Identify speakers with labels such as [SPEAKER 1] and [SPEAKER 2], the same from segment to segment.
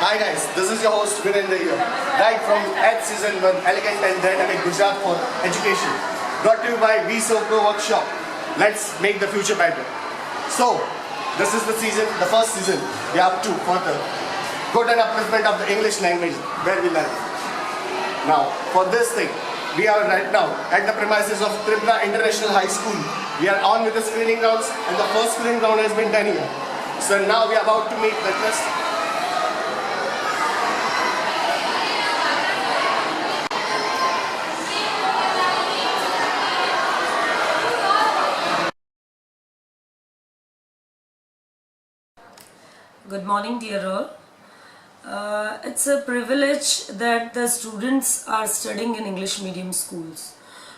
[SPEAKER 1] Hi guys, this is your host Virendra here, right from 8th season 1 Elegant and Dynamic Gujarat for Education, brought to you by VSO Pro Workshop. Let's make the future better. So, this is the season, the first season we are up to for the good and upliftment of the English language where we learn. Now, for this thing, we are right now at the premises of Tripura International High School. We are on with the screening rounds and the first screening round has been done here. So now we are about to meet the test.
[SPEAKER 2] Good morning, dear all. It's a privilege that the students are studying in English medium schools.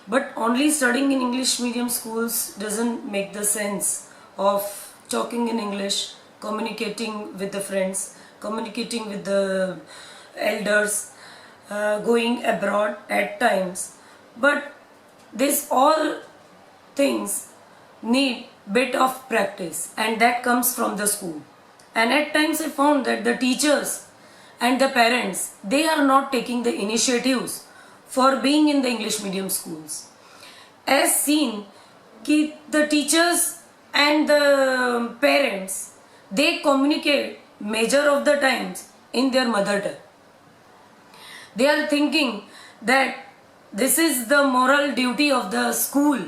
[SPEAKER 2] But only studying in English medium schools doesn't make the sense of talking in English, communicating with the friends, communicating with the elders, going abroad at times. But these all things need bit of practice, and that comes from the school. And at times I found that the teachers and the parents, they are not taking the initiatives for being in the English medium schools. As seen, the teachers and the parents, they communicate major of the times in their mother tongue. They are thinking that this is the moral duty of the school,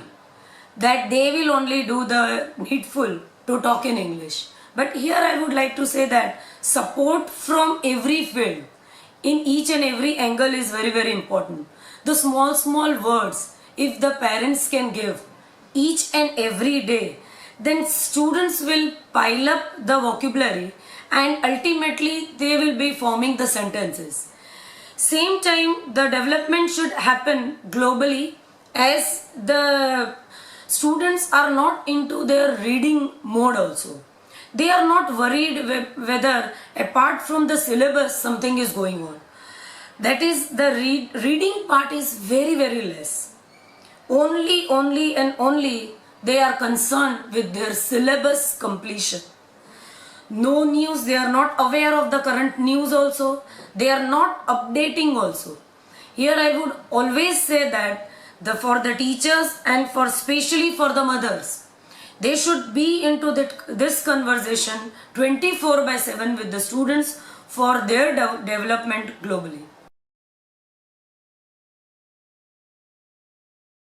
[SPEAKER 2] that they will only do the needful to talk in English. But here I would like to say that support from every field, in each and every angle is very, very important. The small words, if the parents can give each and every day, then students will pile up the vocabulary and ultimately they will be forming the sentences. Same time, the development should happen globally, as the students are not into their reading mode also. They are not worried whether apart from the syllabus something is going on. That is, the reading part is very, very less. Only and only they are concerned with their syllabus completion. No news, they are not aware of the current news also. They are not updating also. Here I would always say that for the teachers and especially for the mothers, they should be into this conversation 24/7 with the students for their development globally.